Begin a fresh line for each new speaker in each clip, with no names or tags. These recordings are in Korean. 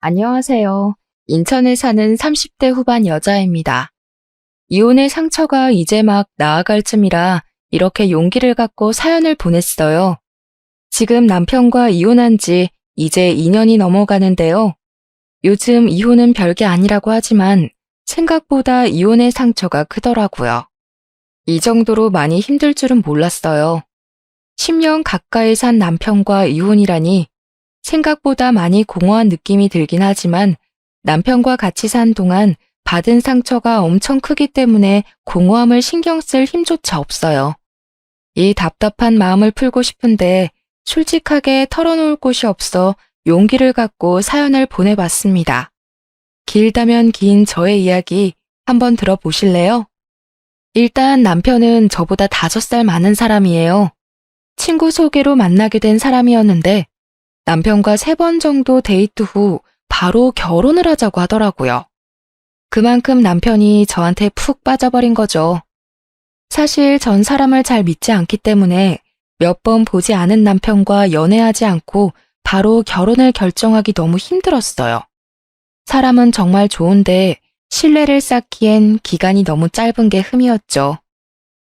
안녕하세요. 인천에 사는 30대 후반 여자입니다. 이혼의 상처가 이제 막 나아갈 쯤이라 이렇게 용기를 갖고 사연을 보냈어요. 지금 남편과 이혼한 지 이제 2년이 넘어가는데요. 요즘 이혼은 별게 아니라고 하지만 생각보다 이혼의 상처가 크더라고요. 이 정도로 많이 힘들 줄은 몰랐어요. 10년 가까이 산 남편과 이혼이라니 생각보다 많이 공허한 느낌이 들긴 하지만 남편과 같이 산 동안 받은 상처가 엄청 크기 때문에 공허함을 신경 쓸 힘조차 없어요. 이 답답한 마음을 풀고 싶은데 솔직하게 털어놓을 곳이 없어 용기를 갖고 사연을 보내봤습니다. 길다면 긴 저의 이야기 한번 들어보실래요? 일단 남편은 저보다 5살 많은 사람이에요. 친구 소개로 만나게 된 사람이었는데 남편과 3번 정도 데이트 후 바로 결혼을 하자고 하더라고요. 그만큼 남편이 저한테 푹 빠져버린 거죠. 사실 전 사람을 잘 믿지 않기 때문에 몇 번 보지 않은 남편과 연애하지 않고 바로 결혼을 결정하기 너무 힘들었어요. 사람은 정말 좋은데 신뢰를 쌓기엔 기간이 너무 짧은 게 흠이었죠.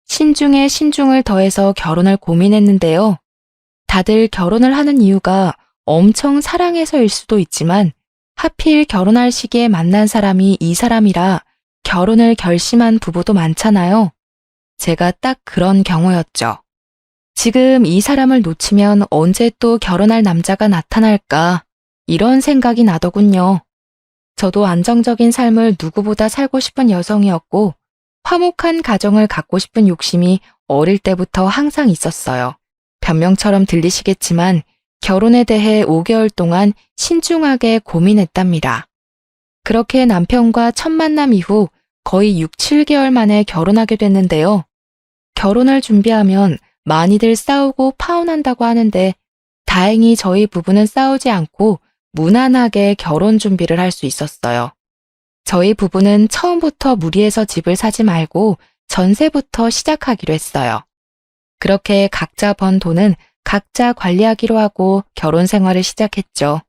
신중에 신중을 더해서 결혼을 고민했는데요. 다들 결혼을 하는 이유가 엄청 사랑해서일 수도 있지만 하필 결혼할 시기에 만난 사람이 이 사람이라 결혼을 결심한 부부도 많잖아요. 제가 딱 그런 경우였죠. 지금 이 사람을 놓치면 언제 또 결혼할 남자가 나타날까 이런 생각이 나더군요. 저도 안정적인 삶을 누구보다 살고 싶은 여성이었고 화목한 가정을 갖고 싶은 욕심이 어릴 때부터 항상 있었어요. 변명처럼 들리시겠지만 결혼에 대해 5개월 동안 신중하게 고민했답니다. 그렇게 남편과 첫 만남 이후 거의 6, 7개월 만에 결혼하게 됐는데요. 결혼을 준비하면 많이들 싸우고 파혼한다고 하는데 다행히 저희 부부는 싸우지 않고 무난하게 결혼 준비를 할 수 있었어요. 저희 부부는 처음부터 무리해서 집을 사지 말고 전세부터 시작하기로 했어요. 그렇게 각자 번 돈은 각자 관리하기로 하고 결혼 생활을 시작했죠.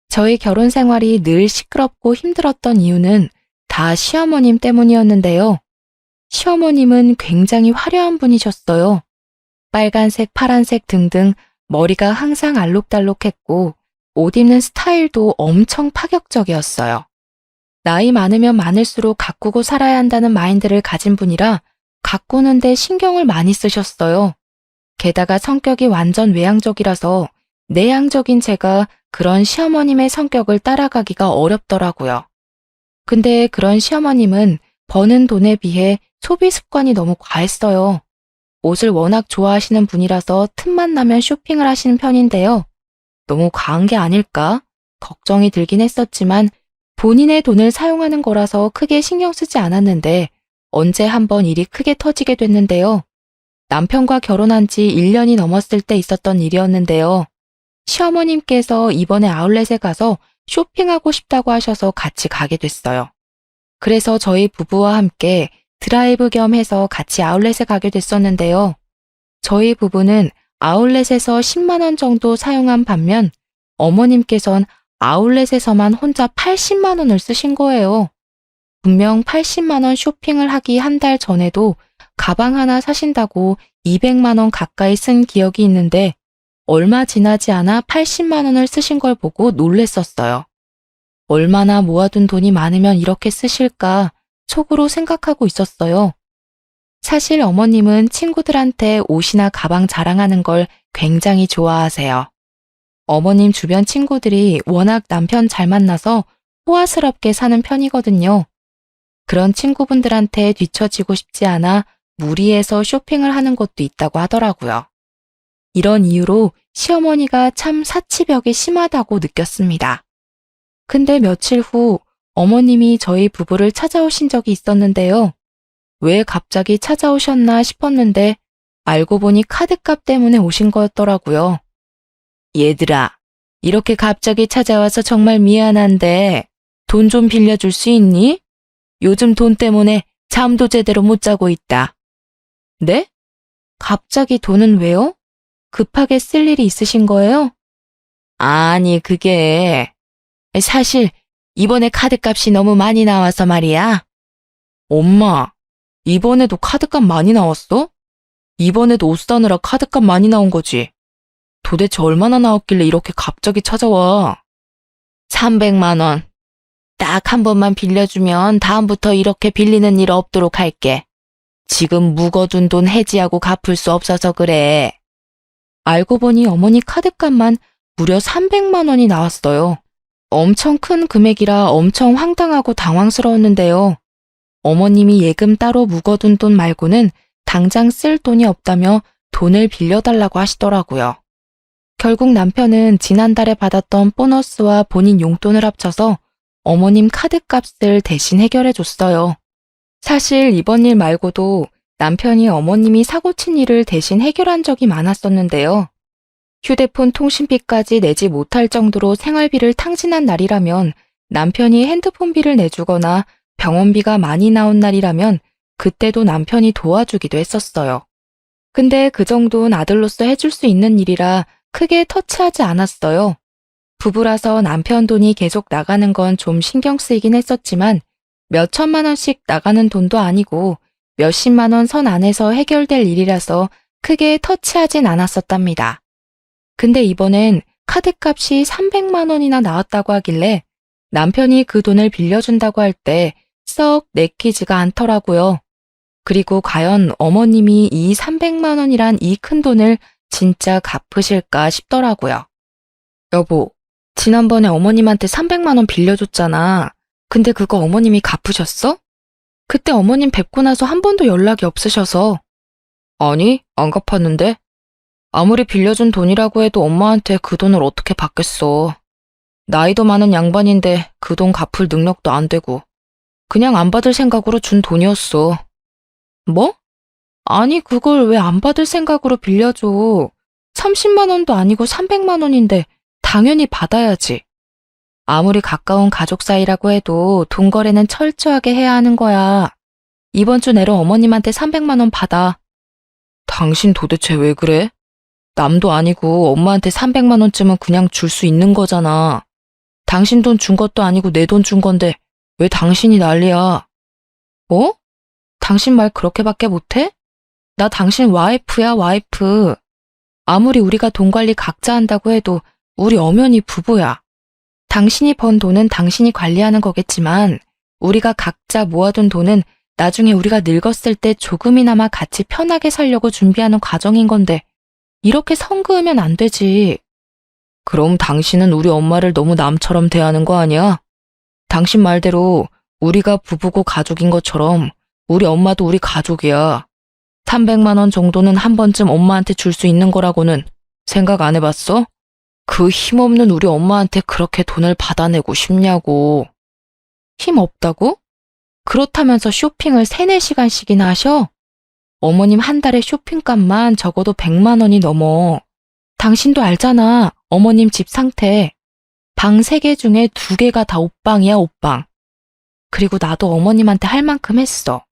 저희 결혼 생활이 늘 시끄럽고 힘들었던 이유는 다 시어머님 때문이었는데요. 시어머님은 굉장히 화려한 분이셨어요. 빨간색, 파란색 등등 머리가 항상 알록달록했고 옷 입는 스타일도 엄청 파격적이었어요. 나이 많으면 많을수록 가꾸고 살아야 한다는 마인드를 가진 분이라 가꾸는데 신경을 많이 쓰셨어요. 게다가 성격이 완전 외향적이라서 내향적인 제가 그런 시어머님의 성격을 따라가기가 어렵더라고요. 근데 그런 시어머님은 버는 돈에 비해 소비 습관이 너무 과했어요. 옷을 워낙 좋아하시는 분이라서 틈만 나면 쇼핑을 하시는 편인데요. 너무 과한 게 아닐까? 걱정이 들긴 했었지만 본인의 돈을 사용하는 거라서 크게 신경 쓰지 않았는데 언제 한번 일이 크게 터지게 됐는데요. 남편과 결혼한 지 1년이 넘었을 때 있었던 일이었는데요. 시어머님께서 이번에 아울렛에 가서 쇼핑하고 싶다고 하셔서 같이 가게 됐어요. 그래서 저희 부부와 함께 드라이브 겸 해서 같이 아울렛에 가게 됐었는데요. 저희 부부는 아울렛에서 10만 원 정도 사용한 반면 어머님께선 아울렛에서만 혼자 80만 원을 쓰신 거예요. 분명 80만 원 쇼핑을 하기 한 달 전에도 가방 하나 사신다고 200만 원 가까이 쓴 기억이 있는데 얼마 지나지 않아 80만 원을 쓰신 걸 보고 놀랬었어요. 얼마나 모아둔 돈이 많으면 이렇게 쓰실까 속으로 생각하고 있었어요. 사실 어머님은 친구들한테 옷이나 가방 자랑하는 걸 굉장히 좋아하세요. 어머님 주변 친구들이 워낙 남편 잘 만나서 호화스럽게 사는 편이거든요. 그런 친구분들한테 뒤처지고 싶지 않아 무리해서 쇼핑을 하는 것도 있다고 하더라고요. 이런 이유로 시어머니가 참 사치벽이 심하다고 느꼈습니다. 근데 며칠 후 어머님이 저희 부부를 찾아오신 적이 있었는데요. 왜 갑자기 찾아오셨나 싶었는데 알고 보니 카드값 때문에 오신 거였더라고요. 얘들아, 이렇게 갑자기 찾아와서 정말 미안한데 돈 좀 빌려줄 수 있니? 요즘 돈 때문에 잠도 제대로 못 자고 있다. 네? 갑자기 돈은 왜요? 급하게 쓸 일이 있으신 거예요? 아니, 그게 사실 이번에 카드값이 너무 많이 나와서 말이야. 엄마, 이번에도 카드값 많이 나왔어? 이번에도 옷 사느라 카드값 많이 나온 거지. 도대체 얼마나 나왔길래 이렇게 갑자기 찾아와? 300만 원. 딱 한 번만 빌려주면 다음부터 이렇게 빌리는 일 없도록 할게. 지금 묵어둔 돈 해지하고 갚을 수 없어서 그래. 알고 보니 어머니 카드값만 무려 300만 원이 나왔어요. 엄청 큰 금액이라 엄청 황당하고 당황스러웠는데요. 어머님이 예금 따로 묵어둔 돈 말고는 당장 쓸 돈이 없다며 돈을 빌려달라고 하시더라고요. 결국 남편은 지난달에 받았던 보너스와 본인 용돈을 합쳐서 어머님 카드값을 대신 해결해 줬어요. 사실 이번 일 말고도 남편이 어머님이 사고친 일을 대신 해결한 적이 많았었는데요. 휴대폰 통신비까지 내지 못할 정도로 생활비를 탕진한 날이라면 남편이 핸드폰비를 내주거나 병원비가 많이 나온 날이라면 그때도 남편이 도와주기도 했었어요. 근데 그 정도는 아들로서 해줄 수 있는 일이라 크게 터치하지 않았어요. 부부라서 남편 돈이 계속 나가는 건 좀 신경 쓰이긴 했었지만 몇 천만 원씩 나가는 돈도 아니고 몇십만 원 선 안에서 해결될 일이라서 크게 터치하진 않았었답니다. 근데 이번엔 카드값이 300만 원이나 나왔다고 하길래 남편이 그 돈을 빌려준다고 할 때 썩 내키지가 않더라고요. 그리고 과연 어머님이 이 300만 원이란 이 큰 돈을 진짜 갚으실까 싶더라고요. 여보, 지난번에 어머님한테 300만 원 빌려줬잖아. 근데 그거 어머님이 갚으셨어? 그때 어머님 뵙고 나서 한 번도 연락이 없으셔서. 아니, 안 갚았는데. 아무리 빌려준 돈이라고 해도 엄마한테 그 돈을 어떻게 받겠어. 나이도 많은 양반인데 그 돈 갚을 능력도 안 되고. 그냥 안 받을 생각으로 준 돈이었어. 뭐? 아니, 그걸 왜 안 받을 생각으로 빌려줘. 30만 원도 아니고 300만 원인데 당연히 받아야지. 아무리 가까운 가족 사이라고 해도 돈 거래는 철저하게 해야 하는 거야. 이번 주 내로 어머님한테 300만 원 받아. 당신 도대체 왜 그래? 남도 아니고 엄마한테 300만 원쯤은 그냥 줄 수 있는 거잖아. 당신 돈 준 것도 아니고 내 돈 준 건데 왜 당신이 난리야? 뭐? 당신 말 그렇게밖에 못해? 나 당신 와이프야, 와이프. 아무리 우리가 돈 관리 각자 한다고 해도 우리 엄연히 부부야. 당신이 번 돈은 당신이 관리하는 거겠지만 우리가 각자 모아둔 돈은 나중에 우리가 늙었을 때 조금이나마 같이 편하게 살려고 준비하는 과정인 건데 이렇게 선 그으면 안 되지. 그럼 당신은 우리 엄마를 너무 남처럼 대하는 거 아니야? 당신 말대로 우리가 부부고 가족인 것처럼 우리 엄마도 우리 가족이야. 300만 원 정도는 한 번쯤 엄마한테 줄 수 있는 거라고는 생각 안 해봤어? 그 힘없는 우리 엄마한테 그렇게 돈을 받아내고 싶냐고. 힘 없다고? 그렇다면서 쇼핑을 3, 4시간씩이나 하셔? 어머님 한 달에 쇼핑값만 적어도 100만 원이 넘어. 당신도 알잖아, 어머님 집 상태. 방 3개 중에 2개가 다 옷방이야, 옷방. 그리고 나도 어머님한테 할 만큼 했어.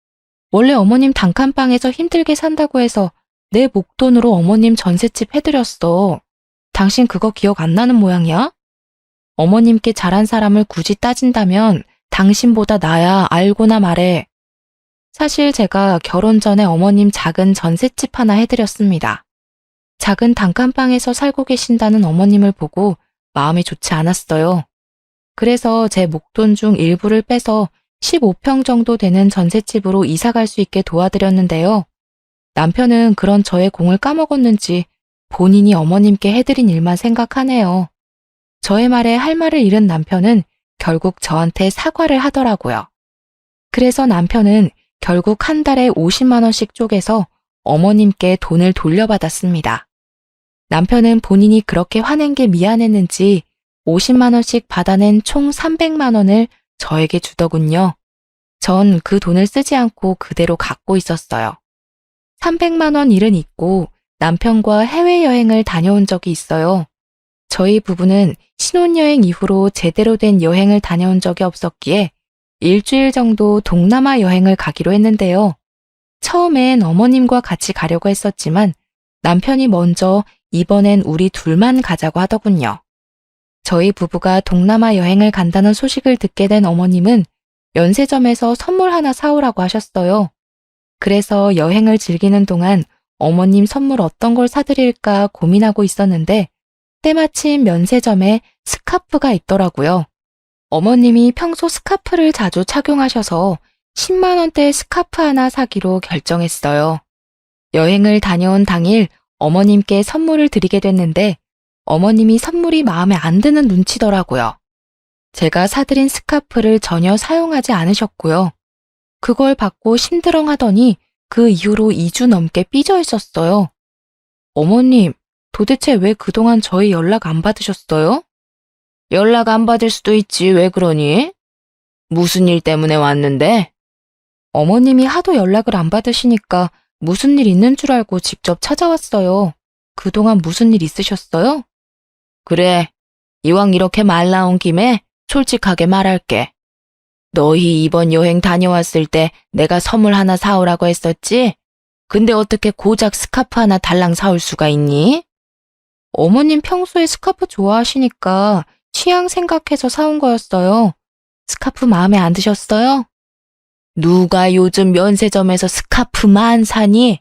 원래 어머님 단칸방에서 힘들게 산다고 해서 내 목돈으로 어머님 전셋집 해드렸어. 당신 그거 기억 안 나는 모양이야? 어머님께 잘한 사람을 굳이 따진다면 당신보다 나야, 알고나 말해. 사실 제가 결혼 전에 어머님 작은 전셋집 하나 해드렸습니다. 작은 단칸방에서 살고 계신다는 어머님을 보고 마음이 좋지 않았어요. 그래서 제 목돈 중 일부를 빼서 15평 정도 되는 전셋집으로 이사 갈 수 있게 도와드렸는데요. 남편은 그런 저의 공을 까먹었는지 본인이 어머님께 해드린 일만 생각하네요. 저의 말에 할 말을 잃은 남편은 결국 저한테 사과를 하더라고요. 그래서 남편은 결국 한 달에 50만 원씩 쪼개서 어머님께 돈을 돌려받았습니다. 남편은 본인이 그렇게 화낸 게 미안했는지 50만 원씩 받아낸 총 300만 원을 저에게 주더군요. 전 그 돈을 쓰지 않고 그대로 갖고 있었어요. 300만 원 일은 있고 남편과 해외여행을 다녀온 적이 있어요. 저희 부부는 신혼여행 이후로 제대로 된 여행을 다녀온 적이 없었기에 일주일 정도 동남아 여행을 가기로 했는데요. 처음엔 어머님과 같이 가려고 했었지만 남편이 먼저 이번엔 우리 둘만 가자고 하더군요. 저희 부부가 동남아 여행을 간다는 소식을 듣게 된 어머님은 면세점에서 선물 하나 사오라고 하셨어요. 그래서 여행을 즐기는 동안 어머님 선물 어떤 걸 사드릴까 고민하고 있었는데 때마침 면세점에 스카프가 있더라고요. 어머님이 평소 스카프를 자주 착용하셔서 10만 원대 스카프 하나 사기로 결정했어요. 여행을 다녀온 당일 어머님께 선물을 드리게 됐는데 어머님이 선물이 마음에 안 드는 눈치더라고요. 제가 사드린 스카프를 전혀 사용하지 않으셨고요. 그걸 받고 심드렁하더니 그 이후로 2주 넘게 삐져 있었어요. 어머님, 도대체 왜 그동안 저희 연락 안 받으셨어요? 연락 안 받을 수도 있지, 왜 그러니? 무슨 일 때문에 왔는데? 어머님이 하도 연락을 안 받으시니까 무슨 일 있는 줄 알고 직접 찾아왔어요. 그동안 무슨 일 있으셨어요? 그래, 이왕 이렇게 말 나온 김에 솔직하게 말할게. 너희 이번 여행 다녀왔을 때 내가 선물 하나 사오라고 했었지? 근데 어떻게 고작 스카프 하나 달랑 사올 수가 있니? 어머님 평소에 스카프 좋아하시니까 취향 생각해서 사온 거였어요. 스카프 마음에 안 드셨어요? 누가 요즘 면세점에서 스카프만 사니?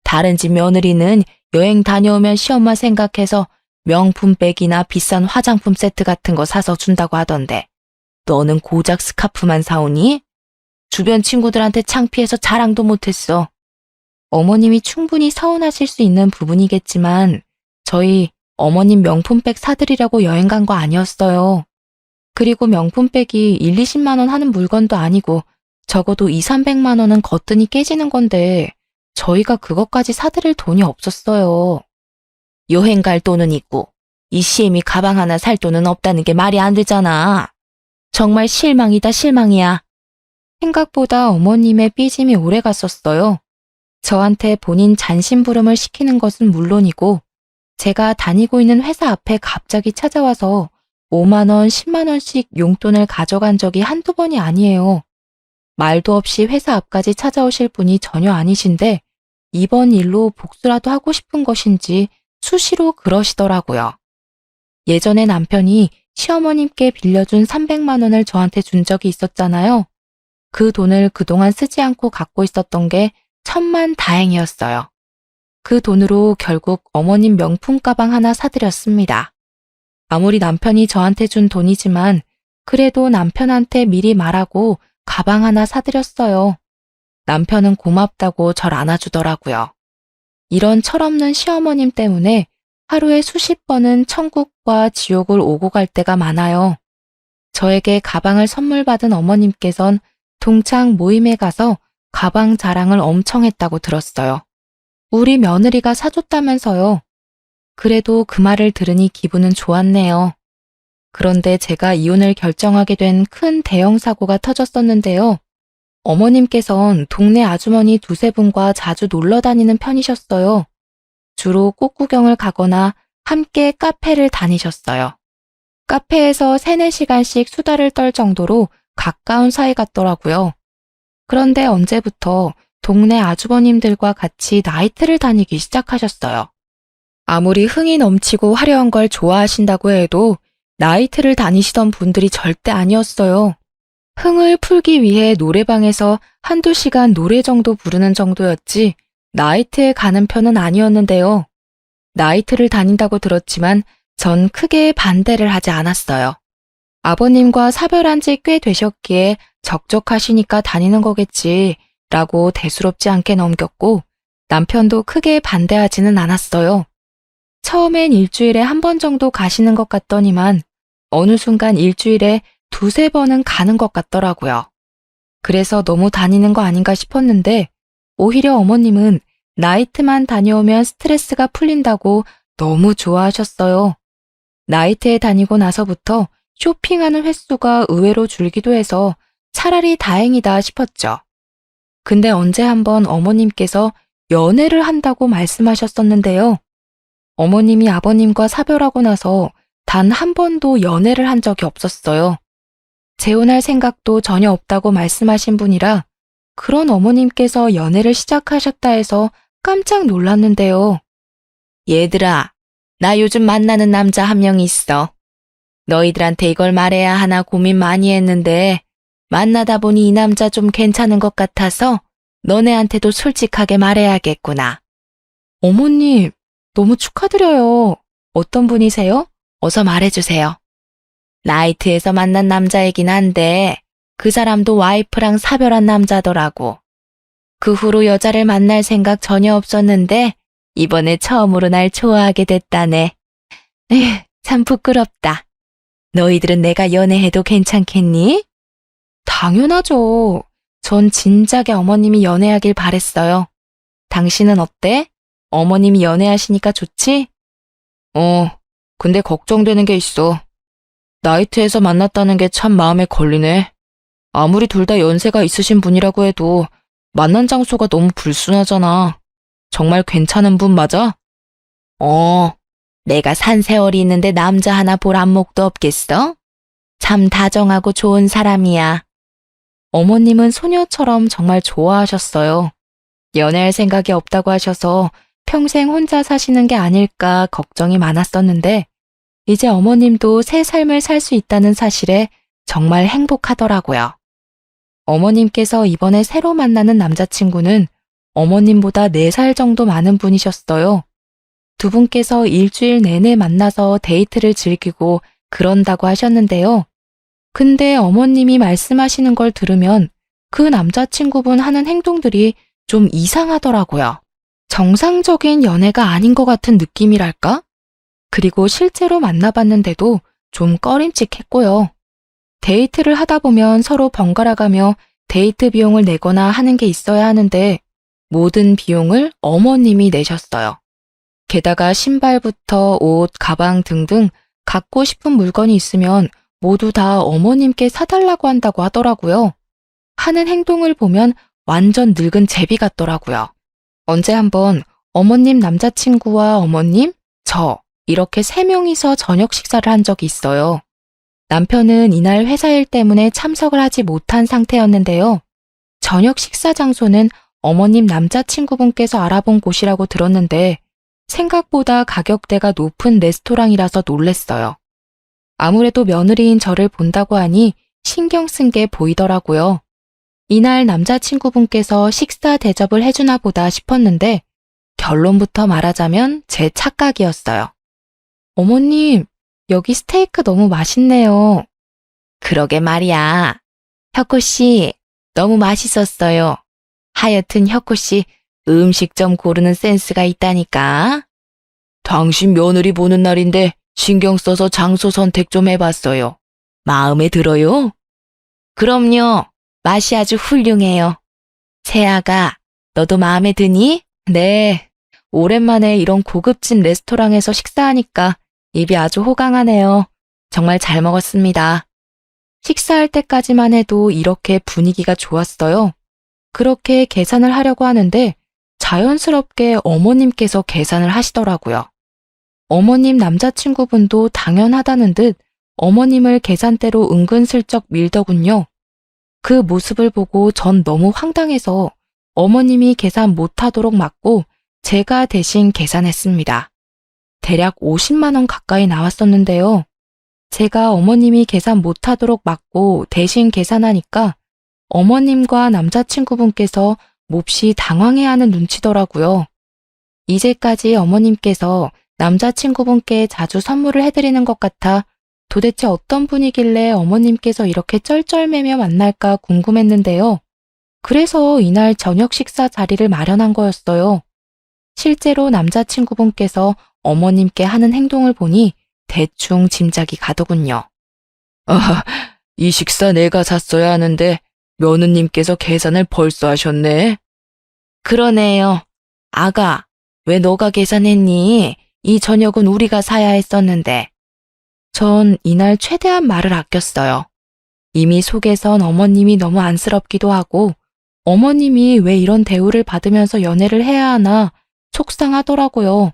다른 집 며느리는 여행 다녀오면 시엄마 생각해서 명품백이나 비싼 화장품 세트 같은 거 사서 준다고 하던데 너는 고작 스카프만 사오니? 주변 친구들한테 창피해서 자랑도 못했어. 어머님이 충분히 서운하실 수 있는 부분이겠지만 저희 어머님 명품백 사드리려고 여행 간 거 아니었어요. 그리고 명품백이 1, 20만 원 하는 물건도 아니고 적어도 2, 300만 원은 거뜬히 깨지는 건데 저희가 그것까지 사드릴 돈이 없었어요. 여행 갈 돈은 있고 이 시엠이 가방 하나 살 돈은 없다는 게 말이 안 되잖아. 정말 실망이다 실망이야. 생각보다 어머님의 삐짐이 오래 갔었어요. 저한테 본인 잔심부름을 시키는 것은 물론이고 제가 다니고 있는 회사 앞에 갑자기 찾아와서 5만 원, 10만 원씩 용돈을 가져간 적이 한두 번이 아니에요. 말도 없이 회사 앞까지 찾아오실 분이 전혀 아니신데 이번 일로 복수라도 하고 싶은 것인지 수시로 그러시더라고요. 예전에 남편이 시어머님께 빌려준 300만 원을 저한테 준 적이 있었잖아요. 그 돈을 그동안 쓰지 않고 갖고 있었던 게 천만 다행이었어요. 그 돈으로 결국 어머님 명품 가방 하나 사드렸습니다. 아무리 남편이 저한테 준 돈이지만 그래도 남편한테 미리 말하고 가방 하나 사드렸어요. 남편은 고맙다고 절 안아주더라고요. 이런 철없는 시어머님 때문에 하루에 수십 번은 천국과 지옥을 오고 갈 때가 많아요. 저에게 가방을 선물 받은 어머님께선 동창 모임에 가서 가방 자랑을 엄청 했다고 들었어요. 우리 며느리가 사줬다면서요. 그래도 그 말을 들으니 기분은 좋았네요. 그런데 제가 이혼을 결정하게 된 큰 대형 사고가 터졌었는데요. 어머님께선 동네 아주머니 두세 분과 자주 놀러 다니는 편이셨어요. 주로 꽃구경을 가거나 함께 카페를 다니셨어요. 카페에서 3, 4시간씩 수다를 떨 정도로 가까운 사이 같더라고요. 그런데 언제부터 동네 아주버님들과 같이 나이트를 다니기 시작하셨어요. 아무리 흥이 넘치고 화려한 걸 좋아하신다고 해도 나이트를 다니시던 분들이 절대 아니었어요. 흥을 풀기 위해 노래방에서 한두 시간 노래 정도 부르는 정도였지 나이트에 가는 편은 아니었는데요. 나이트를 다닌다고 들었지만 전 크게 반대를 하지 않았어요. 아버님과 사별한 지 꽤 되셨기에 적적하시니까 다니는 거겠지 라고 대수롭지 않게 넘겼고 남편도 크게 반대하지는 않았어요. 처음엔 일주일에 한 번 정도 가시는 것 같더니만 어느 순간 일주일에 두세 번은 가는 것 같더라고요. 그래서 너무 다니는 거 아닌가 싶었는데 오히려 어머님은 나이트만 다녀오면 스트레스가 풀린다고 너무 좋아하셨어요. 나이트에 다니고 나서부터 쇼핑하는 횟수가 의외로 줄기도 해서 차라리 다행이다 싶었죠. 근데 언제 한번 어머님께서 연애를 한다고 말씀하셨었는데요. 어머님이 아버님과 사별하고 나서 단 한 번도 연애를 한 적이 없었어요. 재혼할 생각도 전혀 없다고 말씀하신 분이라 그런 어머님께서 연애를 시작하셨다 해서 깜짝 놀랐는데요. 얘들아, 나 요즘 만나는 남자 한 명 있어. 너희들한테 이걸 말해야 하나 고민 많이 했는데 만나다 보니 이 남자 좀 괜찮은 것 같아서 너네한테도 솔직하게 말해야겠구나. 어머님, 너무 축하드려요. 어떤 분이세요? 어서 말해주세요. 나이트에서 만난 남자이긴 한데 그 사람도 와이프랑 사별한 남자더라고. 그 후로 여자를 만날 생각 전혀 없었는데 이번에 처음으로 날 좋아하게 됐다네. 에휴, 참 부끄럽다. 너희들은 내가 연애해도 괜찮겠니? 당연하죠. 전 진작에 어머님이 연애하길 바랬어요. 당신은 어때? 어머님이 연애하시니까 좋지? 근데 걱정되는 게 있어. 나이트에서 만났다는 게 참 마음에 걸리네. 아무리 둘 다 연세가 있으신 분이라고 해도 만난 장소가 너무 불순하잖아. 정말 괜찮은 분 맞아? 내가 산 세월이 있는데 남자 하나 볼 안목도 없겠어? 참 다정하고 좋은 사람이야. 어머님은 소녀처럼 정말 좋아하셨어요. 연애할 생각이 없다고 하셔서 평생 혼자 사시는 게 아닐까 걱정이 많았었는데 이제 어머님도 새 삶을 살 수 있다는 사실에 정말 행복하더라고요. 어머님께서 이번에 새로 만나는 남자친구는 어머님보다 4살 정도 많은 분이셨어요. 두 분께서 일주일 내내 만나서 데이트를 즐기고 그런다고 하셨는데요. 근데 어머님이 말씀하시는 걸 들으면 그 남자친구분 하는 행동들이 좀 이상하더라고요. 정상적인 연애가 아닌 것 같은 느낌이랄까? 그리고 실제로 만나봤는데도 좀 꺼림칙했고요. 데이트를 하다 보면 서로 번갈아가며 데이트 비용을 내거나 하는 게 있어야 하는데 모든 비용을 어머님이 내셨어요. 게다가 신발부터 옷, 가방 등등 갖고 싶은 물건이 있으면 모두 다 어머님께 사달라고 한다고 하더라고요. 하는 행동을 보면 완전 늙은 제비 같더라고요. 언제 한번 어머님 남자친구와 어머님, 저 이렇게 3명이서 저녁 식사를 한 적이 있어요. 남편은 이날 회사 일 때문에 참석을 하지 못한 상태였는데요. 저녁 식사 장소는 어머님 남자친구분께서 알아본 곳이라고 들었는데 생각보다 가격대가 높은 레스토랑이라서 놀랬어요. 아무래도 며느리인 저를 본다고 하니 신경 쓴 게 보이더라고요. 이날 남자친구분께서 식사 대접을 해주나 보다 싶었는데 결론부터 말하자면 제 착각이었어요. 어머님, 여기 스테이크 너무 맛있네요. 그러게 말이야. 혁호씨, 너무 맛있었어요. 하여튼 혁호씨, 음식점 고르는 센스가 있다니까. 당신 며느리 보는 날인데 신경 써서 장소 선택 좀 해봤어요. 마음에 들어요? 그럼요. 맛이 아주 훌륭해요. 세아가, 너도 마음에 드니? 네. 오랜만에 이런 고급진 레스토랑에서 식사하니까 입이 아주 호강하네요. 정말 잘 먹었습니다. 식사할 때까지만 해도 이렇게 분위기가 좋았어요. 그렇게 계산을 하려고 하는데 자연스럽게 어머님께서 계산을 하시더라고요. 어머님 남자친구분도 당연하다는 듯 어머님을 계산대로 은근슬쩍 밀더군요. 그 모습을 보고 전 너무 황당해서 어머님이 계산 못하도록 막고 제가 대신 계산했습니다. 대략 50만 원 가까이 나왔었는데요. 제가 어머님이 계산 못하도록 막고 대신 계산하니까 어머님과 남자친구분께서 몹시 당황해하는 눈치더라고요. 이제까지 어머님께서 남자친구분께 자주 선물을 해드리는 것 같아 도대체 어떤 분이길래 어머님께서 이렇게 쩔쩔매며 만날까 궁금했는데요. 그래서 이날 저녁 식사 자리를 마련한 거였어요. 실제로 남자친구분께서 어머님께 하는 행동을 보니 대충 짐작이 가더군요. 이 식사 내가 샀어야 하는데 며느님께서 계산을 벌써 하셨네. 그러네요. 아가, 왜 너가 계산했니? 이 저녁은 우리가 사야 했었는데. 전 이날 최대한 말을 아꼈어요. 이미 속에선 어머님이 너무 안쓰럽기도 하고 어머님이 왜 이런 대우를 받으면서 연애를 해야 하나 속상하더라고요.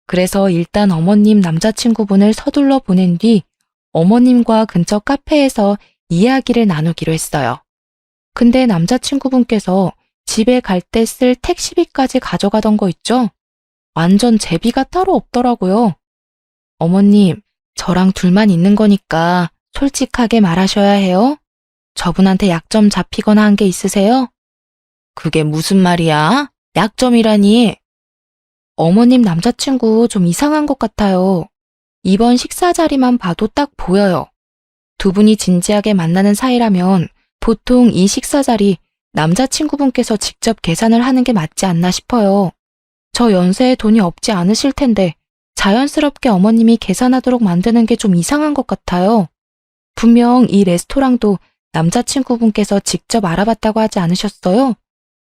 그래서 일단 어머님 남자친구분을 서둘러 보낸 뒤 어머님과 근처 카페에서 이야기를 나누기로 했어요. 근데 남자친구분께서 집에 갈 때 쓸 택시비까지 가져가던 거 있죠? 완전 제비가 따로 없더라고요. 어머님, 저랑 둘만 있는 거니까 솔직하게 말하셔야 해요. 저분한테 약점 잡히거나 한 게 있으세요? 그게 무슨 말이야? 약점이라니. 어머님 남자친구 좀 이상한 것 같아요. 이번 식사 자리만 봐도 딱 보여요. 두 분이 진지하게 만나는 사이라면 보통 이 식사 자리 남자친구분께서 직접 계산을 하는 게 맞지 않나 싶어요. 저 연세에 돈이 없지 않으실 텐데 자연스럽게 어머님이 계산하도록 만드는 게 좀 이상한 것 같아요. 분명 이 레스토랑도 남자친구분께서 직접 알아봤다고 하지 않으셨어요?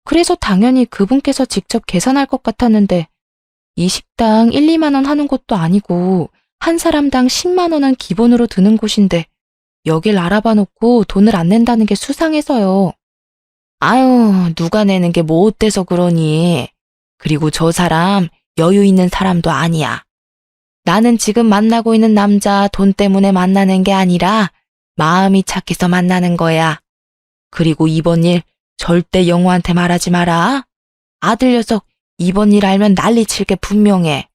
그래서 당연히 그분께서 직접 계산할 것 같았는데 이 식당 1, 2만 원 하는 곳도 아니고 한 사람당 10만 원은 기본으로 드는 곳인데 여길 알아봐 놓고 돈을 안 낸다는 게 수상해서요. 아유, 누가 내는 게 뭐 어때서 그러니. 그리고 저 사람 여유 있는 사람도 아니야. 나는 지금 만나고 있는 남자 돈 때문에 만나는 게 아니라 마음이 착해서 만나는 거야. 그리고 이번 일 절대 영호한테 말하지 마라. 아들 녀석 이번 일 알면 난리 칠 게 분명해.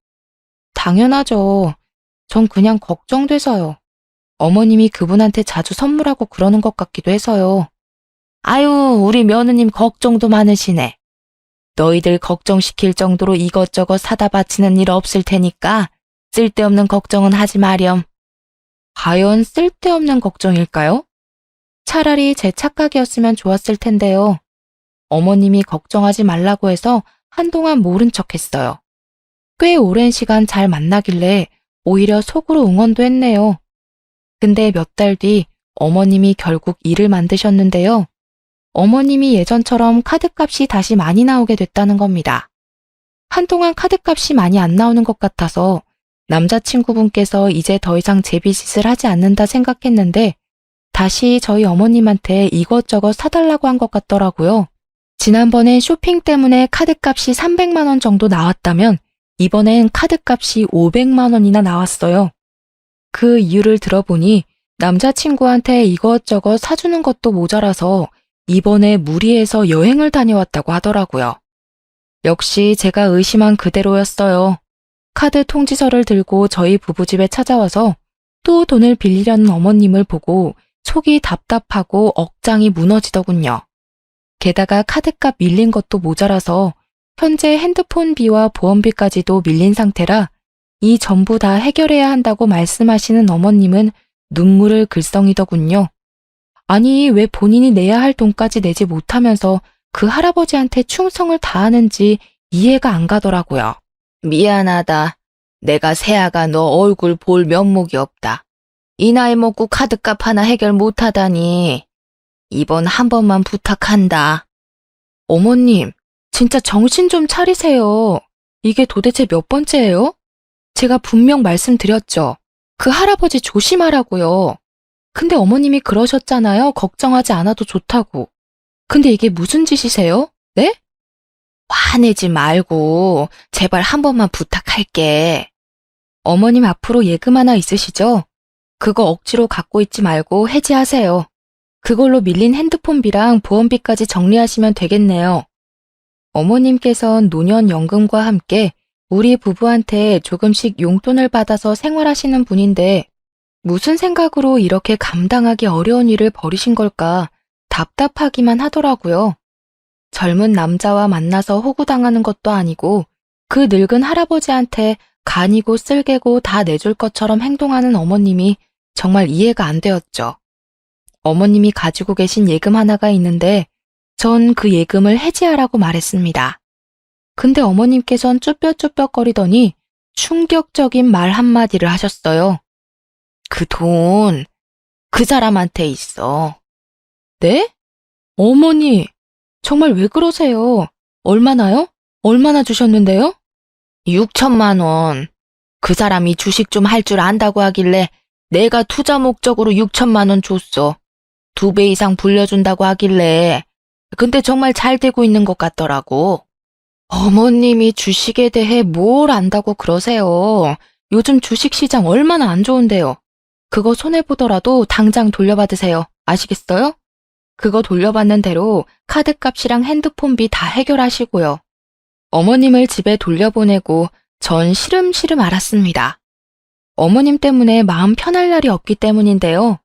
당연하죠. 전 그냥 걱정돼서요. 어머님이 그분한테 자주 선물하고 그러는 것 같기도 해서요. 아유, 우리 며느님 걱정도 많으시네. 너희들 걱정시킬 정도로 이것저것 사다 바치는 일 없을 테니까 쓸데없는 걱정은 하지 마렴. 과연 쓸데없는 걱정일까요? 차라리 제 착각이었으면 좋았을 텐데요. 어머님이 걱정하지 말라고 해서 한동안 모른 척 했어요. 꽤 오랜 시간 잘 만나길래 오히려 속으로 응원도 했네요. 근데 몇 달 뒤 어머님이 결국 일을 만드셨는데요. 어머님이 예전처럼 카드값이 다시 많이 나오게 됐다는 겁니다. 한동안 카드값이 많이 안 나오는 것 같아서 남자친구분께서 이제 더 이상 제비짓을 하지 않는다 생각했는데 다시 저희 어머님한테 이것저것 사달라고 한 것 같더라고요. 지난번에 쇼핑 때문에 카드값이 300만 원 정도 나왔다면 이번엔 카드값이 500만 원이나 나왔어요. 그 이유를 들어보니 남자친구한테 이것저것 사주는 것도 모자라서 이번에 무리해서 여행을 다녀왔다고 하더라고요. 역시 제가 의심한 그대로였어요. 카드 통지서를 들고 저희 부부집에 찾아와서 또 돈을 빌리려는 어머님을 보고 속이 답답하고 억장이 무너지더군요. 게다가 카드값 밀린 것도 모자라서 현재 핸드폰비와 보험비까지도 밀린 상태라 이 전부 다 해결해야 한다고 말씀하시는 어머님은 눈물을 글썽이더군요. 아니, 왜 본인이 내야 할 돈까지 내지 못하면서 그 할아버지한테 충성을 다하는지 이해가 안 가더라고요. 미안하다. 내가 새아가 너 얼굴 볼 면목이 없다. 이 나이 먹고 카드값 하나 해결 못하다니. 이번 한 번만 부탁한다. 어머님, 진짜 정신 좀 차리세요. 이게 도대체 몇 번째예요? 제가 분명 말씀드렸죠. 그 할아버지 조심하라고요. 근데 어머님이 그러셨잖아요. 걱정하지 않아도 좋다고. 근데 이게 무슨 짓이세요? 네? 화내지 말고 제발 한 번만 부탁할게. 어머님 앞으로 예금 하나 있으시죠? 그거 억지로 갖고 있지 말고 해지하세요. 그걸로 밀린 핸드폰비랑 보험비까지 정리하시면 되겠네요. 어머님께선 노년연금과 함께 우리 부부한테 조금씩 용돈을 받아서 생활하시는 분인데 무슨 생각으로 이렇게 감당하기 어려운 일을 벌이신 걸까 답답하기만 하더라고요. 젊은 남자와 만나서 호구당하는 것도 아니고 그 늙은 할아버지한테 간이고 쓸개고 다 내줄 것처럼 행동하는 어머님이 정말 이해가 안 되었죠. 어머님이 가지고 계신 예금 하나가 있는데 전 그 예금을 해지하라고 말했습니다. 근데 어머님께선 쭈뼛쭈뼛거리더니 충격적인 말 한마디를 하셨어요. 그 돈, 그 사람한테 있어. 네? 어머니, 정말 왜 그러세요? 얼마나요? 얼마나 주셨는데요? 6천만 원. 그 사람이 주식 좀 할 줄 안다고 하길래 내가 투자 목적으로 6천만 원 줬어. 2배 이상 불려준다고 하길래. 근데 정말 잘 되고 있는 것 같더라고. 어머님이 주식에 대해 뭘 안다고 그러세요. 요즘 주식시장 얼마나 안 좋은데요. 그거 손해보더라도 당장 돌려받으세요. 아시겠어요? 그거 돌려받는 대로 카드값이랑 핸드폰비 다 해결하시고요. 어머님을 집에 돌려보내고 전 시름시름 알았습니다. 어머님 때문에 마음 편할 날이 없기 때문인데요.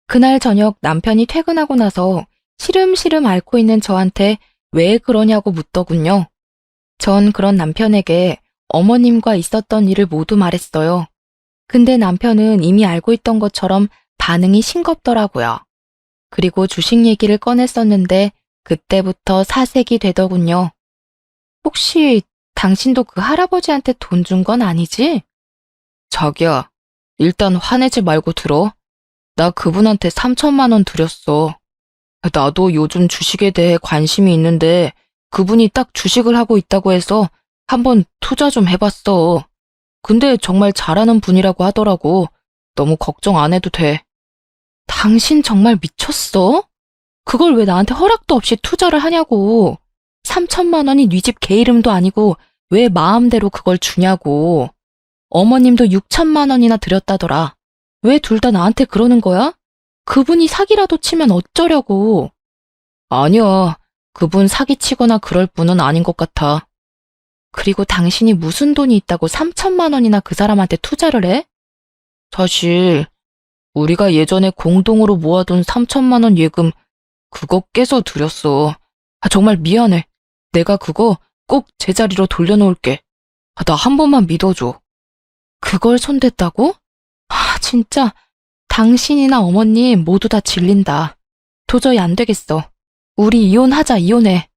그날 저녁 남편이 퇴근하고 나서 시름시름 앓고 있는 저한테 왜 그러냐고 묻더군요. 전 그런 남편에게 어머님과 있었던 일을 모두 말했어요. 근데 남편은 이미 알고 있던 것처럼 반응이 싱겁더라고요. 그리고 주식 얘기를 꺼냈었는데 그때부터 사색이 되더군요. 혹시 당신도 그 할아버지한테 돈 준 건 아니지? 자기야, 일단 화내지 말고 들어. 나 그분한테 3천만 원 드렸어. 나도 요즘 주식에 대해 관심이 있는데 그분이 딱 주식을 하고 있다고 해서 한번 투자 좀 해봤어. 근데 정말 잘하는 분이라고 하더라고. 너무 걱정 안 해도 돼. 당신 정말 미쳤어? 그걸 왜 나한테 허락도 없이 투자를 하냐고. 3천만 원이 네 집 개 이름도 아니고 왜 마음대로 그걸 주냐고. 어머님도 6천만 원이나 드렸다더라. 왜 둘 다 나한테 그러는 거야? 그분이 사기라도 치면 어쩌려고. 아니야. 그분 사기치거나 그럴 분은 아닌 것 같아. 그리고 당신이 무슨 돈이 있다고 3천만 원이나 그 사람한테 투자를 해? 사실 우리가 예전에 공동으로 모아둔 3천만 원 예금 그거 깨서 드렸어. 정말 미안해. 내가 그거 꼭 제자리로 돌려놓을게. 나 한 번만 믿어줘. 그걸 손댔다고? 진짜 당신이나 어머님 모두 다 질린다. 도저히 안 되겠어. 우리 이혼하자, 이혼해.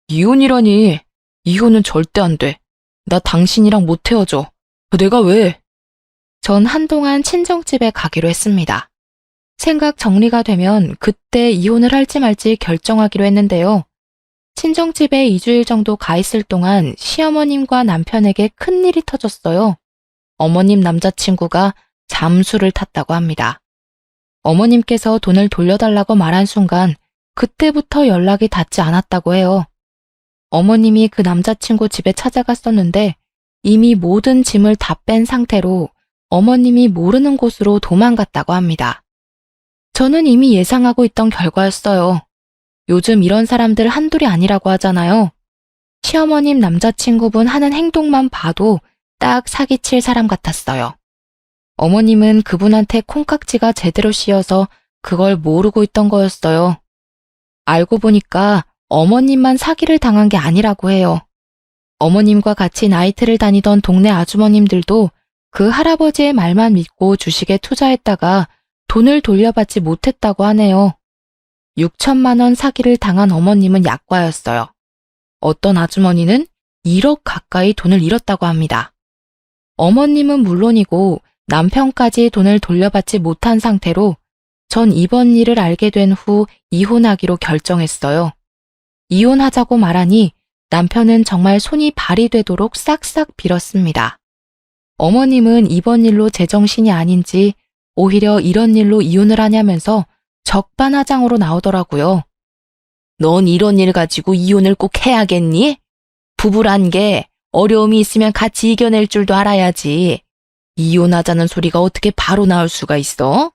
이혼이라니. 이혼은 절대 안 돼. 나 당신이랑 못 헤어져. 내가 왜? 전 한동안 친정집에 가기로 했습니다. 생각 정리가 되면 그때 이혼을 할지 말지 결정하기로 했는데요. 친정집에 2주일 정도 가 있을 동안 시어머님과 남편에게 큰일이 터졌어요. 어머님 남자친구가 잠수를 탔다고 합니다. 어머님께서 돈을 돌려달라고 말한 순간 그때부터 연락이 닿지 않았다고 해요. 어머님이 그 남자친구 집에 찾아갔었는데 이미 모든 짐을 다 뺀 상태로 어머님이 모르는 곳으로 도망갔다고 합니다. 저는 이미 예상하고 있던 결과였어요. 요즘 이런 사람들 한둘이 아니라고 하잖아요. 시어머님 남자친구분 하는 행동만 봐도 딱 사기칠 사람 같았어요. 어머님은 그분한테 콩깍지가 제대로 씌어서 그걸 모르고 있던 거였어요. 알고 보니까 어머님만 사기를 당한 게 아니라고 해요. 어머님과 같이 나이트를 다니던 동네 아주머님들도 그 할아버지의 말만 믿고 주식에 투자했다가 돈을 돌려받지 못했다고 하네요. 6천만 원 사기를 당한 어머님은 약과였어요. 어떤 아주머니는 1억 가까이 돈을 잃었다고 합니다. 어머님은 물론이고 남편까지 돈을 돌려받지 못한 상태로 전 이번 일을 알게 된 후 이혼하기로 결정했어요. 이혼하자고 말하니 남편은 정말 손이 발이 되도록 싹싹 빌었습니다. 어머님은 이번 일로 제정신이 아닌지 오히려 이런 일로 이혼을 하냐면서 적반하장으로 나오더라고요. 넌 이런 일 가지고 이혼을 꼭 해야겠니? 부부란 게 어려움이 있으면 같이 이겨낼 줄도 알아야지. 이혼하자는 소리가 어떻게 바로 나올 수가 있어?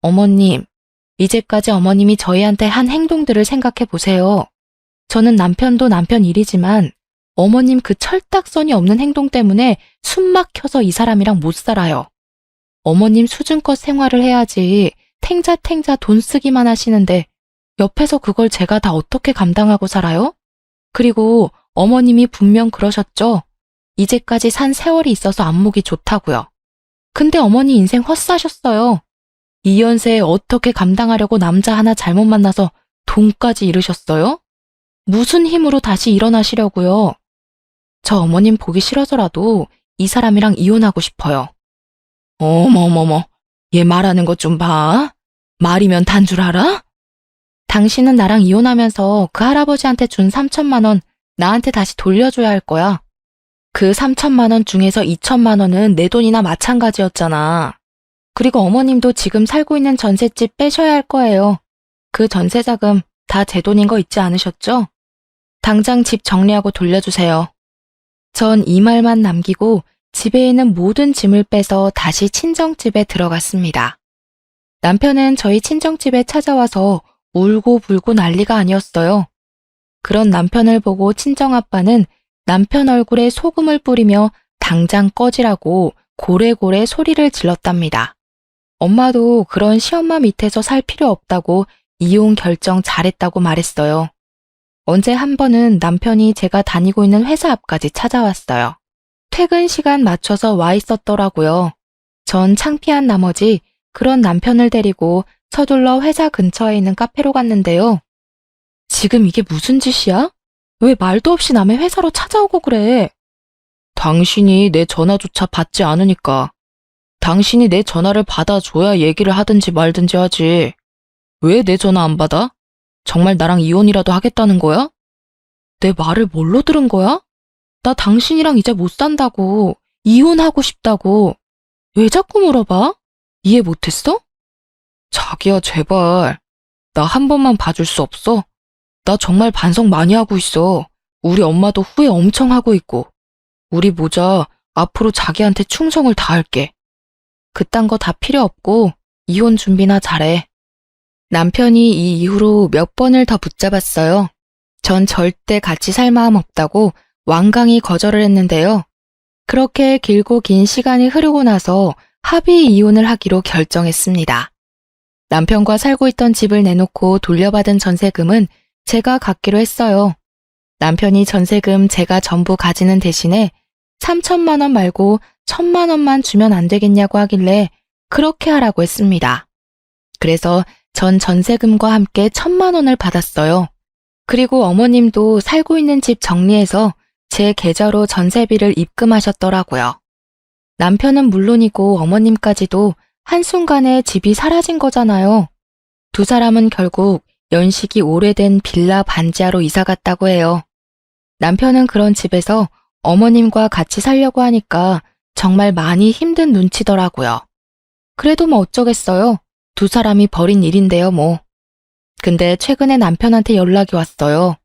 어머님, 이제까지 어머님이 저희한테 한 행동들을 생각해 보세요. 저는 남편도 남편 일이지만 어머님 그 철딱선이 없는 행동 때문에 숨 막혀서 이 사람이랑 못 살아요. 어머님 수준껏 생활을 해야지 탱자탱자 돈 쓰기만 하시는데 옆에서 그걸 제가 다 어떻게 감당하고 살아요? 그리고 어머님이 분명 그러셨죠? 이제까지 산 세월이 있어서 안목이 좋다고요. 근데 어머니 인생 헛사셨어요. 이 연세에 어떻게 감당하려고 남자 하나 잘못 만나서 돈까지 잃으셨어요? 무슨 힘으로 다시 일어나시려고요? 저 어머님 보기 싫어서라도 이 사람이랑 이혼하고 싶어요. 어머머머, 얘 말하는 것 좀 봐. 말이면 단 줄 알아? 당신은 나랑 이혼하면서 그 할아버지한테 준 3천만 원 나한테 다시 돌려줘야 할 거야. 그 3천만 원 중에서 2천만 원은 내 돈이나 마찬가지였잖아. 그리고 어머님도 지금 살고 있는 전셋집 빼셔야 할 거예요. 그 전세 자금 다 제 돈인 거 잊지 않으셨죠? 당장 집 정리하고 돌려주세요. 전 이 말만 남기고 집에 있는 모든 짐을 빼서 다시 친정집에 들어갔습니다. 남편은 저희 친정집에 찾아와서 울고불고 난리가 아니었어요. 그런 남편을 보고 친정아빠는 남편 얼굴에 소금을 뿌리며 당장 꺼지라고 고래고래 소리를 질렀답니다. 엄마도 그런 시엄마 밑에서 살 필요 없다고 이혼 결정 잘했다고 말했어요. 언제 한 번은 남편이 제가 다니고 있는 회사 앞까지 찾아왔어요. 퇴근 시간 맞춰서 와 있었더라고요. 전 창피한 나머지 그런 남편을 데리고 서둘러 회사 근처에 있는 카페로 갔는데요. 지금 이게 무슨 짓이야? 왜 말도 없이 남의 회사로 찾아오고 그래? 당신이 내 전화조차 받지 않으니까. 당신이 내 전화를 받아줘야 얘기를 하든지 말든지 하지. 왜 내 전화 안 받아? 정말 나랑 이혼이라도 하겠다는 거야? 내 말을 뭘로 들은 거야? 나 당신이랑 이제 못 산다고, 이혼하고 싶다고. 왜 자꾸 물어봐? 이해 못했어? 자기야, 제발. 나 한 번만 봐줄 수 없어? 나 정말 반성 많이 하고 있어. 우리 엄마도 후회 엄청 하고 있고. 우리 모자 앞으로 자기한테 충성을 다할게. 그딴 거 다 필요 없고 이혼 준비나 잘해. 남편이 이 이후로 몇 번을 더 붙잡았어요. 전 절대 같이 살 마음 없다고 완강히 거절을 했는데요. 그렇게 길고 긴 시간이 흐르고 나서 합의 이혼을 하기로 결정했습니다. 남편과 살고 있던 집을 내놓고 돌려받은 전세금은 제가 갖기로 했어요. 남편이 전세금 제가 전부 가지는 대신에 3천만 원 말고 1,000만 원만 주면 안 되겠냐고 하길래 그렇게 하라고 했습니다. 그래서 전 전세금과 함께 1,000만 원을 받았어요. 그리고 어머님도 살고 있는 집 정리해서 제 계좌로 전세비를 입금하셨더라고요. 남편은 물론이고 어머님까지도 한순간에 집이 사라진 거잖아요. 두 사람은 결국 연식이 오래된 빌라 반지하로 이사 갔다고 해요. 남편은 그런 집에서 어머님과 같이 살려고 하니까 정말 많이 힘든 눈치더라고요. 그래도 뭐 어쩌겠어요. 두 사람이 벌인 일인데요, 뭐. 근데 최근에 남편한테 연락이 왔어요.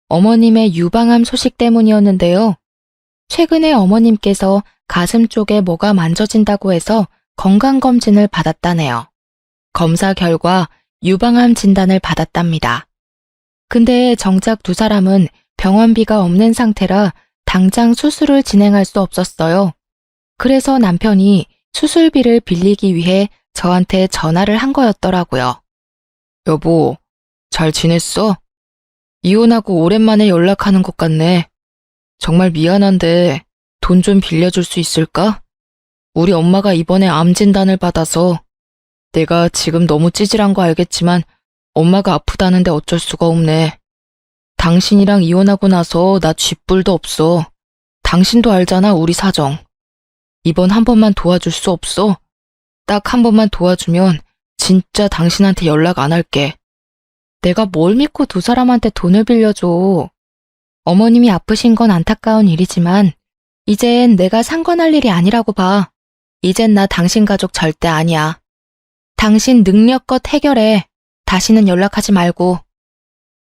어머님의 유방암 소식 때문이었는데요. 최근에 어머님께서 가슴 쪽에 뭐가 만져진다고 해서 건강검진을 받았다네요. 검사 결과 유방암 진단을 받았답니다. 근데 정작 두 사람은 병원비가 없는 상태라 당장 수술을 진행할 수 없었어요. 그래서 남편이 수술비를 빌리기 위해 저한테 전화를 한 거였더라고요. 여보, 잘 지냈어? 이혼하고 오랜만에 연락하는 것 같네. 정말 미안한데 돈 좀 빌려줄 수 있을까? 우리 엄마가 이번에 암 진단을 받아서 내가 지금 너무 찌질한 거 알겠지만 엄마가 아프다는데 어쩔 수가 없네. 당신이랑 이혼하고 나서 나 쥐뿔도 없어. 당신도 알잖아, 우리 사정. 이번 한 번만 도와줄 수 없어? 딱 한 번만 도와주면 진짜 당신한테 연락 안 할게. 내가 뭘 믿고 두 사람한테 돈을 빌려줘. 어머님이 아프신 건 안타까운 일이지만 이젠 내가 상관할 일이 아니라고 봐. 이젠 나 당신 가족 절대 아니야. 당신 능력껏 해결해. 다시는 연락하지 말고.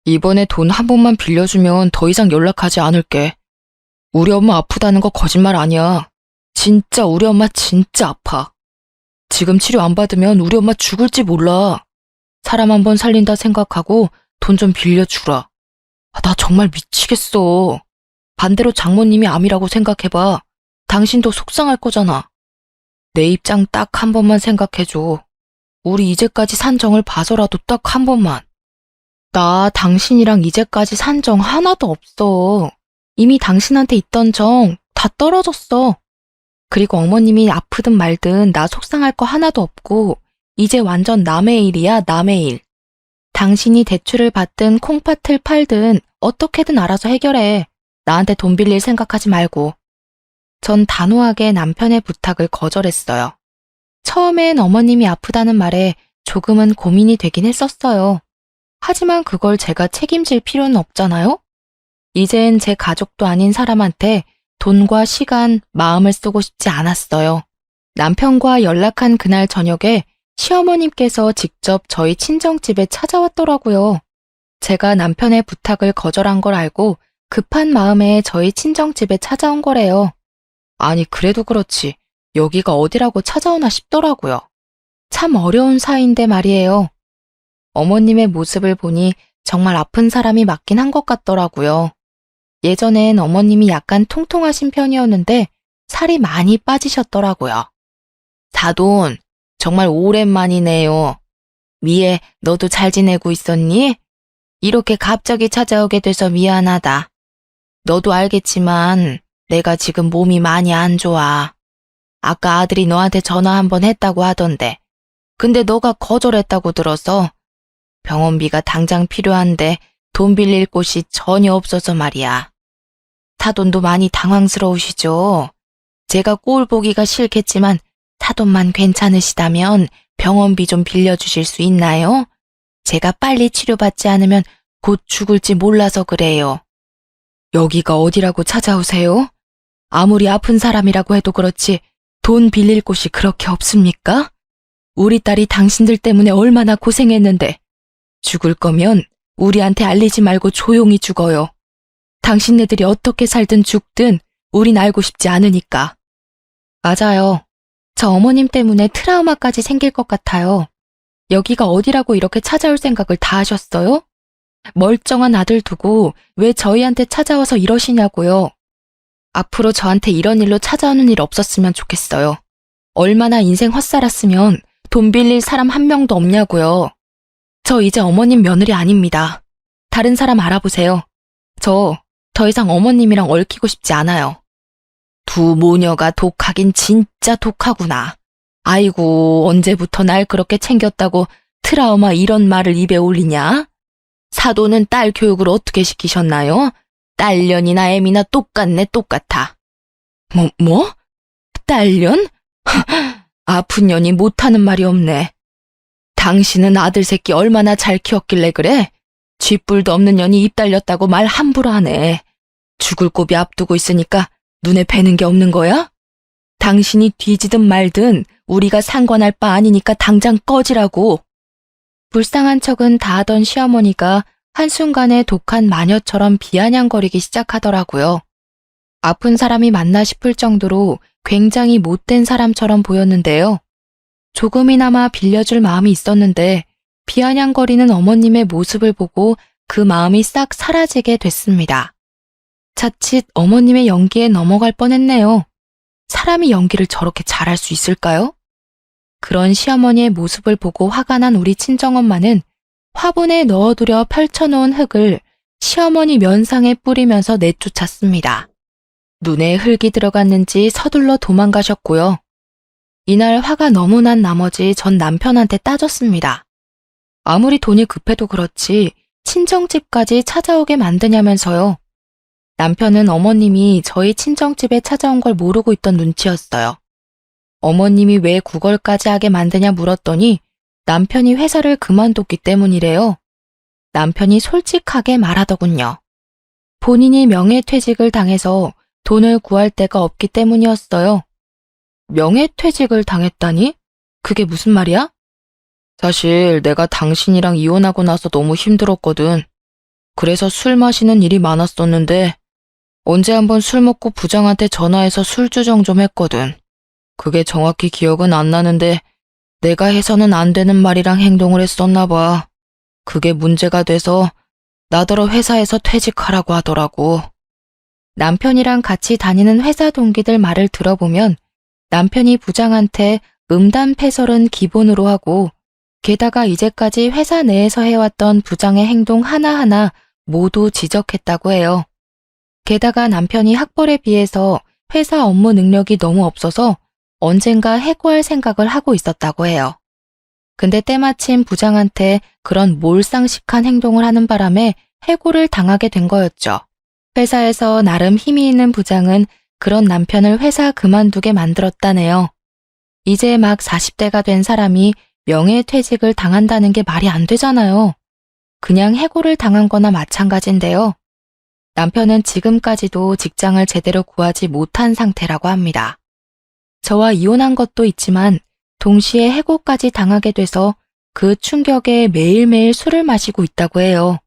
이번에 돈 한 번만 빌려주면 더 이상 연락하지 않을게. 우리 엄마 아프다는 거 거짓말 아니야. 진짜 우리 엄마 진짜 아파. 지금 치료 안 받으면 우리 엄마 죽을지 몰라. 사람 한 번 살린다 생각하고 돈 좀 빌려주라. 나 정말 미치겠어. 반대로 장모님이 암이라고 생각해봐. 당신도 속상할 거잖아. 내 입장 딱 한 번만 생각해줘. 우리 이제까지 산 정을 봐서라도 딱 한 번만. 나 당신이랑 이제까지 산 정 하나도 없어. 이미 당신한테 있던 정 다 떨어졌어. 그리고 어머님이 아프든 말든 나 속상할 거 하나도 없고 이제 완전 남의 일이야, 남의 일. 당신이 대출을 받든 콩팥을 팔든 어떻게든 알아서 해결해. 나한테 돈 빌릴 생각하지 말고. 전 단호하게 남편의 부탁을 거절했어요. 처음엔 어머님이 아프다는 말에 조금은 고민이 되긴 했었어요. 하지만 그걸 제가 책임질 필요는 없잖아요? 이젠 제 가족도 아닌 사람한테 돈과 시간, 마음을 쓰고 싶지 않았어요. 남편과 연락한 그날 저녁에 시어머님께서 직접 저희 친정집에 찾아왔더라고요. 제가 남편의 부탁을 거절한 걸 알고 급한 마음에 저희 친정집에 찾아온 거래요. 아니, 그래도 그렇지. 여기가 어디라고 찾아오나 싶더라고요. 참 어려운 사이인데 말이에요. 어머님의 모습을 보니 정말 아픈 사람이 맞긴 한 것 같더라고요. 예전엔 어머님이 약간 통통하신 편이었는데 살이 많이 빠지셨더라고요. 사돈, 정말 오랜만이네요. 미애, 너도 잘 지내고 있었니? 이렇게 갑자기 찾아오게 돼서 미안하다. 너도 알겠지만 내가 지금 몸이 많이 안 좋아. 아까 아들이 너한테 전화 한번 했다고 하던데. 근데 너가 거절했다고 들어서 병원비가 당장 필요한데 돈 빌릴 곳이 전혀 없어서 말이야. 사돈도 많이 당황스러우시죠? 제가 꼴 보기가 싫겠지만 사돈만 괜찮으시다면 병원비 좀 빌려주실 수 있나요? 제가 빨리 치료받지 않으면 곧 죽을지 몰라서 그래요. 여기가 어디라고 찾아오세요? 아무리 아픈 사람이라고 해도 그렇지 돈 빌릴 곳이 그렇게 없습니까? 우리 딸이 당신들 때문에 얼마나 고생했는데 죽을 거면 우리한테 알리지 말고 조용히 죽어요. 당신네들이 어떻게 살든 죽든 우린 알고 싶지 않으니까. 맞아요. 저 어머님 때문에 트라우마까지 생길 것 같아요. 여기가 어디라고 이렇게 찾아올 생각을 다 하셨어요? 멀쩡한 아들 두고 왜 저희한테 찾아와서 이러시냐고요. 앞으로 저한테 이런 일로 찾아오는 일 없었으면 좋겠어요. 얼마나 인생 헛살았으면 돈 빌릴 사람 한 명도 없냐고요. 저 이제 어머님 며느리 아닙니다. 다른 사람 알아보세요. 저 더 이상 어머님이랑 얽히고 싶지 않아요. 두 모녀가 독하긴 진짜 독하구나. 아이고, 언제부터 날 그렇게 챙겼다고 트라우마 이런 말을 입에 올리냐? 사돈은 딸 교육을 어떻게 시키셨나요? 딸년이나 애미나 똑같네, 똑같아. 뭐? 딸년? 아픈 년이 못하는 말이 없네. 당신은 아들 새끼 얼마나 잘 키웠길래 그래? 쥐뿔도 없는 년이 입 달렸다고 말 함부로 하네. 죽을 고비 앞두고 있으니까 눈에 뵈는 게 없는 거야? 당신이 뒤지든 말든 우리가 상관할 바 아니니까 당장 꺼지라고. 불쌍한 척은 다 하던 시어머니가 한순간에 독한 마녀처럼 비아냥거리기 시작하더라고요. 아픈 사람이 맞나 싶을 정도로 굉장히 못된 사람처럼 보였는데요. 조금이나마 빌려줄 마음이 있었는데 비아냥거리는 어머님의 모습을 보고 그 마음이 싹 사라지게 됐습니다. 자칫 어머님의 연기에 넘어갈 뻔했네요. 사람이 연기를 저렇게 잘할 수 있을까요? 그런 시어머니의 모습을 보고 화가 난 우리 친정엄마는 화분에 넣어두려 펼쳐놓은 흙을 시어머니 면상에 뿌리면서 내쫓았습니다. 눈에 흙이 들어갔는지 서둘러 도망가셨고요. 이날 화가 너무 난 나머지 전 남편한테 따졌습니다. 아무리 돈이 급해도 그렇지 친정집까지 찾아오게 만드냐면서요. 남편은 어머님이 저희 친정집에 찾아온 걸 모르고 있던 눈치였어요. 어머님이 왜 구걸까지 하게 만드냐 물었더니 남편이 회사를 그만뒀기 때문이래요. 남편이 솔직하게 말하더군요. 본인이 명예퇴직을 당해서 돈을 구할 데가 없기 때문이었어요. 명예퇴직을 당했다니? 그게 무슨 말이야? 사실 내가 당신이랑 이혼하고 나서 너무 힘들었거든. 그래서 술 마시는 일이 많았었는데 언제 한번 술 먹고 부장한테 전화해서 술주정 좀 했거든. 그게 정확히 기억은 안 나는데 내가 해서는 안 되는 말이랑 행동을 했었나 봐. 그게 문제가 돼서 나더러 회사에서 퇴직하라고 하더라고. 남편이랑 같이 다니는 회사 동기들 말을 들어보면 남편이 부장한테 음담패설은 기본으로 하고 게다가 이제까지 회사 내에서 해왔던 부장의 행동 하나하나 모두 지적했다고 해요. 게다가 남편이 학벌에 비해서 회사 업무 능력이 너무 없어서 언젠가 해고할 생각을 하고 있었다고 해요. 근데 때마침 부장한테 그런 몰상식한 행동을 하는 바람에 해고를 당하게 된 거였죠. 회사에서 나름 힘이 있는 부장은 그런 남편을 회사 그만두게 만들었다네요. 이제 막 40대가 된 사람이 명예퇴직을 당한다는 게 말이 안 되잖아요. 그냥 해고를 당한 거나 마찬가지인데요. 남편은 지금까지도 직장을 제대로 구하지 못한 상태라고 합니다. 저와 이혼한 것도 있지만 동시에 해고까지 당하게 돼서 그 충격에 매일매일 술을 마시고 있다고 해요.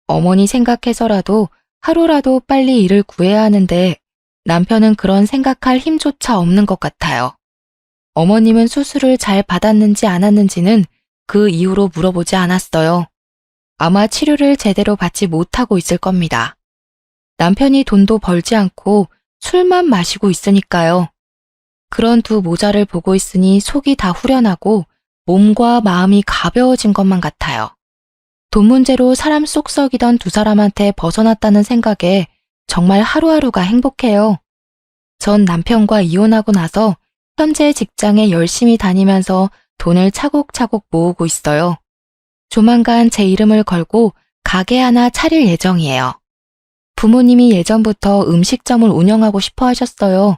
어머니 생각해서라도 하루라도 빨리 일을 구해야 하는데 남편은 그런 생각할 힘조차 없는 것 같아요. 어머님은 수술을 잘 받았는지 안 받았는지는 그 이후로 물어보지 않았어요. 아마 치료를 제대로 받지 못하고 있을 겁니다. 남편이 돈도 벌지 않고 술만 마시고 있으니까요. 그런 두 모자를 보고 있으니 속이 다 후련하고 몸과 마음이 가벼워진 것만 같아요. 돈 문제로 사람 속 썩이던 두 사람한테 벗어났다는 생각에 정말 하루하루가 행복해요. 전 남편과 이혼하고 나서 현재 직장에 열심히 다니면서 돈을 차곡차곡 모으고 있어요. 조만간 제 이름을 걸고 가게 하나 차릴 예정이에요. 부모님이 예전부터 음식점을 운영하고 싶어 하셨어요.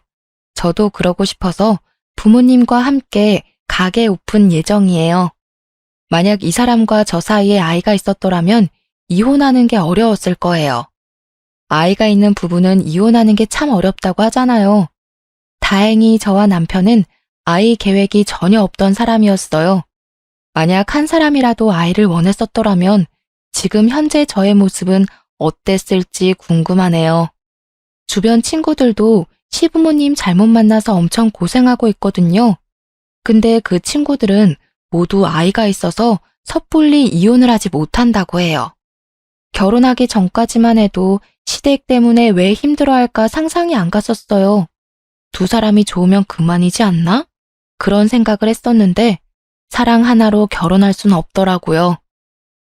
저도 그러고 싶어서 부모님과 함께 가게 오픈 예정이에요. 만약 이 사람과 저 사이에 아이가 있었더라면 이혼하는 게 어려웠을 거예요. 아이가 있는 부부는 이혼하는 게 참 어렵다고 하잖아요. 다행히 저와 남편은 아이 계획이 전혀 없던 사람이었어요. 만약 한 사람이라도 아이를 원했었더라면 지금 현재 저의 모습은 어땠을지 궁금하네요. 주변 친구들도 시부모님 잘못 만나서 엄청 고생하고 있거든요. 근데 그 친구들은 모두 아이가 있어서 섣불리 이혼을 하지 못한다고 해요. 결혼하기 전까지만 해도 시댁 때문에 왜 힘들어할까 상상이 안 갔었어요. 두 사람이 좋으면 그만이지 않나? 그런 생각을 했었는데 사랑 하나로 결혼할 수는 없더라고요.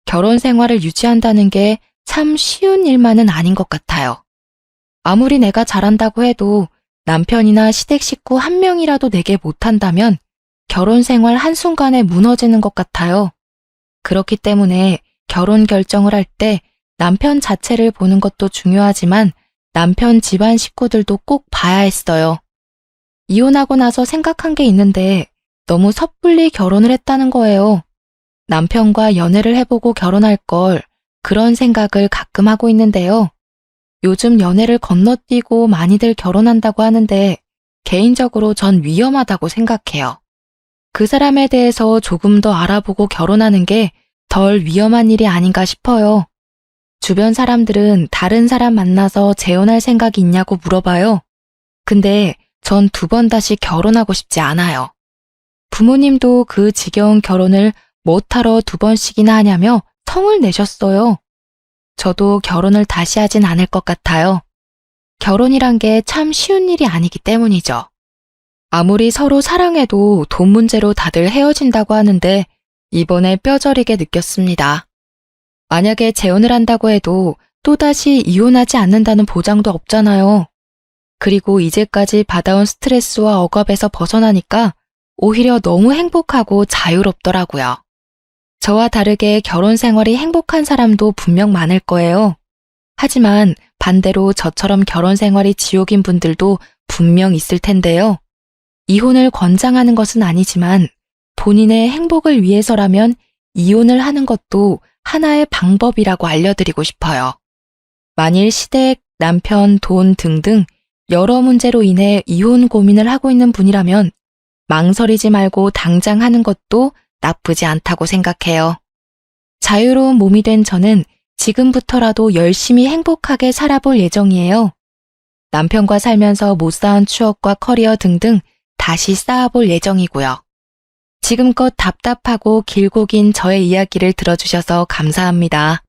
결혼 생활을 유지한다는 게 참 쉬운 일만은 아닌 것 같아요. 아무리 내가 잘한다고 해도 남편이나 시댁 식구 한 명이라도 내게 못한다면 결혼 생활 한순간에 무너지는 것 같아요. 그렇기 때문에 결혼 결정을 할 때 남편 자체를 보는 것도 중요하지만 남편 집안 식구들도 꼭 봐야 했어요. 이혼하고 나서 생각한 게 있는데 너무 섣불리 결혼을 했다는 거예요. 남편과 연애를 해보고 결혼할 걸 그런 생각을 가끔 하고 있는데요. 요즘 연애를 건너뛰고 많이들 결혼한다고 하는데 개인적으로 전 위험하다고 생각해요. 그 사람에 대해서 조금 더 알아보고 결혼하는 게 덜 위험한 일이 아닌가 싶어요. 주변 사람들은 다른 사람 만나서 재혼할 생각이 있냐고 물어봐요. 근데 전 두 번 다시 결혼하고 싶지 않아요. 부모님도 그 지겨운 결혼을 못하러 두 번씩이나 하냐며 성을 내셨어요. 저도 결혼을 다시 하진 않을 것 같아요. 결혼이란 게 참 쉬운 일이 아니기 때문이죠. 아무리 서로 사랑해도 돈 문제로 다들 헤어진다고 하는데 이번에 뼈저리게 느꼈습니다. 만약에 재혼을 한다고 해도 또다시 이혼하지 않는다는 보장도 없잖아요. 그리고 이제까지 받아온 스트레스와 억압에서 벗어나니까 오히려 너무 행복하고 자유롭더라고요. 저와 다르게 결혼 생활이 행복한 사람도 분명 많을 거예요. 하지만 반대로 저처럼 결혼 생활이 지옥인 분들도 분명 있을 텐데요. 이혼을 권장하는 것은 아니지만 본인의 행복을 위해서라면 이혼을 하는 것도 하나의 방법이라고 알려드리고 싶어요. 만일 시댁, 남편, 돈 등등 여러 문제로 인해 이혼 고민을 하고 있는 분이라면 망설이지 말고 당장 하는 것도 나쁘지 않다고 생각해요. 자유로운 몸이 된 저는 지금부터라도 열심히 행복하게 살아볼 예정이에요. 남편과 살면서 못 쌓은 추억과 커리어 등등 다시 쌓아볼 예정이고요. 지금껏 답답하고 길고 긴 저의 이야기를 들어주셔서 감사합니다.